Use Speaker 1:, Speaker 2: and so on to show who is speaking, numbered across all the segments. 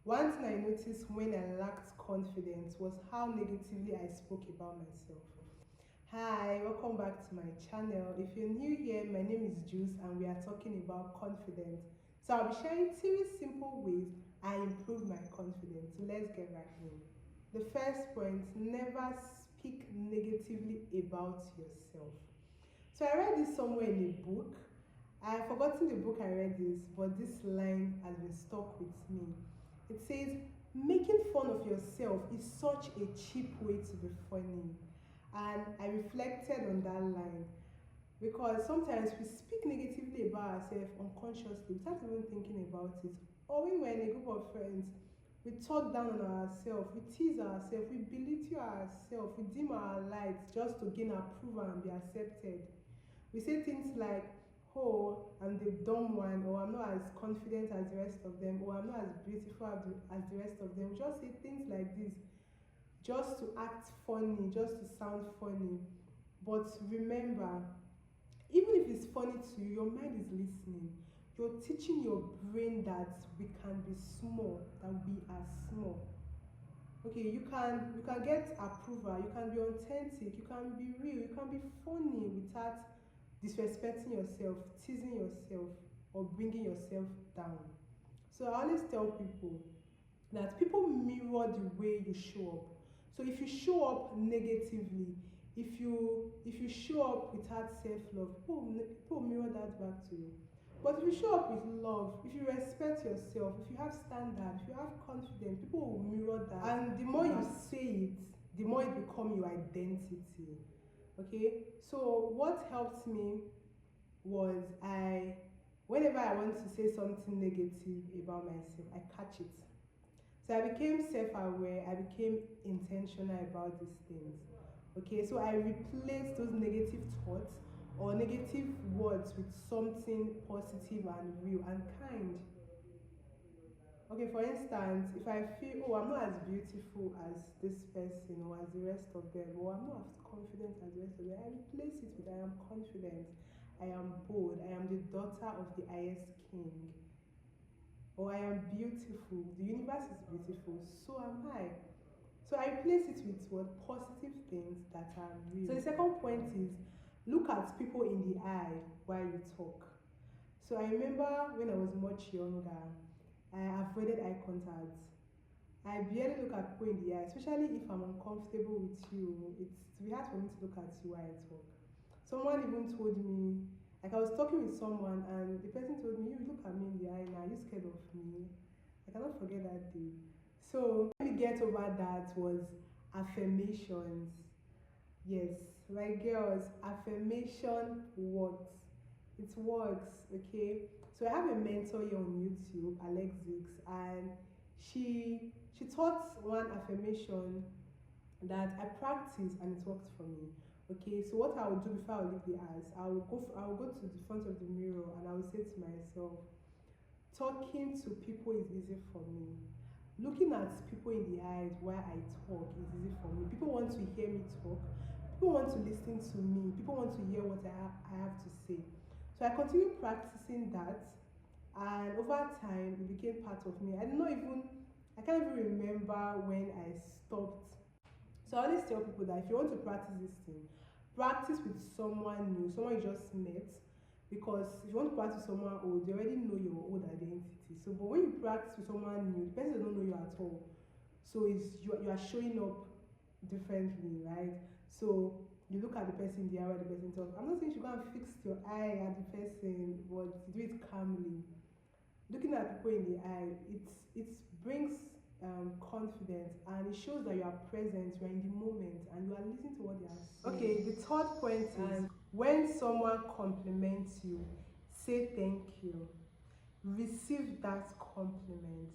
Speaker 1: One thing I noticed when I lacked confidence was how negatively I spoke about myself. Hi, welcome back to my channel. If you're new here, my name is Juice and we are talking about confidence. So I'll be sharing three simple ways I improve my confidence. So let's get right in. The first point, never speak negatively about yourself. So I read this somewhere in a book. I've forgotten the book I read this, but this line has been stuck with me. It says, making fun of yourself is such a cheap way to be funny. And I reflected on that line because sometimes we speak negatively about ourselves unconsciously without even thinking about it. Or when we're in a group of friends, we talk down on ourselves, we tease ourselves, we belittle ourselves, we dim our lights just to gain approval and be accepted. We say things like, oh, I'm the dumb one, or I'm not as confident as the rest of them, or I'm not as beautiful as the rest of them. We just say things like this just to act funny, just to sound funny. But remember, even if it's funny to you, your mind is listening. You're teaching your brain that we can be small, that we are small. Okay, you can get approval, you can be authentic, you can be real, you can be funny without disrespecting yourself, teasing yourself, or bringing yourself down. So I always tell people that people mirror the way you show up. So if you show up negatively, if you show up without self-love, people mirror that back to you. But if you show up with love, if you respect yourself, if you have standard, if you have confidence, people will mirror that. And the more you say it, the more it becomes your identity. Okay? So what helped me was whenever I want to say something negative about myself, I catch it. So I became self-aware, I became intentional about these things. Okay, so I replaced those negative thoughts or negative words with something positive and real and kind. Okay, for instance, if I feel, oh, I'm not as beautiful as this person or as the rest of them, or I'm not as confident as the rest of them, I replace it with I am confident, I am bold, I am the daughter of the highest king, or I am beautiful, the universe is beautiful, so am I. So I replace it with what positive things that are real. So the second point is look at people in the eye while you talk. So I remember when I was much younger, I avoided eye contact. I barely look at people in the eye, especially if I'm uncomfortable with you. It's very hard for me to look at you while I talk. Someone even told me, like I was talking with someone and the person told me, you look at me in the eye now, are you scared of me? I cannot forget that day. So how we get over that was affirmations. Yes, like girls, affirmation works. It works, okay? So I have a mentor here on YouTube, Alexix, and she taught one affirmation that I practice and it worked for me. Okay, so what I will do before I leave the house, I will go to the front of the mirror and I will say to myself, talking to people is easy for me. Looking at people in the eyes while I talk is easy for me. People want to hear me talk. People want to listen to me. People want to hear what I have to say. So I continued practicing that, and over time, it became part of me. I can't even remember when I stopped. So I always tell people that if you want to practice this thing, practice with someone new, someone you just met. Because if you want to practice with someone old, they already know your old identity. So, but when you practice with someone new, the person doesn't know you at all. So you are showing up differently, right? So you look at the person in the eye while the person talks. I'm not saying you go and fix your eye at the person, but do it calmly. Looking at people in the eye, it brings confidence and it shows that you are present, you are in the moment, and you are listening to what they are saying. Okay, the third point is when someone compliments you, say thank you. Receive that compliment.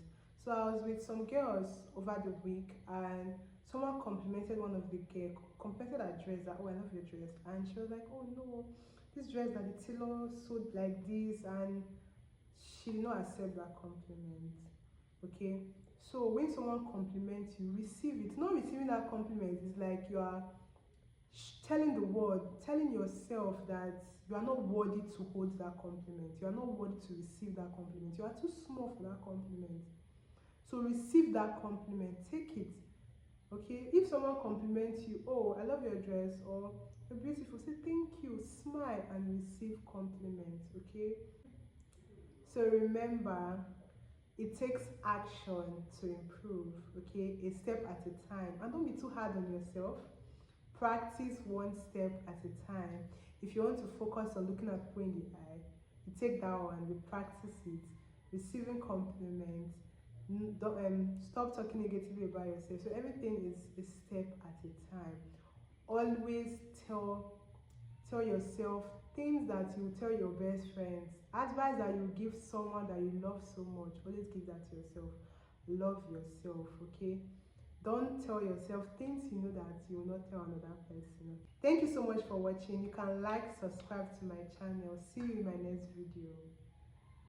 Speaker 1: So I was with some girls over the week and someone complimented one of the girls, complimented her dress that, oh, I love your dress. And she was like, oh no, this dress that the tailor sewed like this, and she did not accept that compliment. Okay, so when someone compliments you, receive it. Not receiving that compliment is like you are telling the world, telling yourself that you are not worthy to hold that compliment, you are not worthy to receive that compliment, you are too small for that compliment. So receive that compliment, take it. Okay, if someone compliments you, oh, I love your dress, or you're beautiful, say thank you, smile and receive compliments. Okay, so remember, it takes action to improve. Okay, a step at a time, and don't be too hard on yourself. Practice one step at a time. If you want to focus on looking at people in the eye, you take that one, you practice it. Receiving compliments, stop talking negatively about yourself. So everything is a step at a time. Always tell yourself things that you tell your best friends. Advice that you give someone that you love so much. Always give that to yourself. Love yourself, okay? Don't tell yourself things you know that you will not tell another person. Thank you so much for watching. You can like, subscribe to my channel. See you in my next video.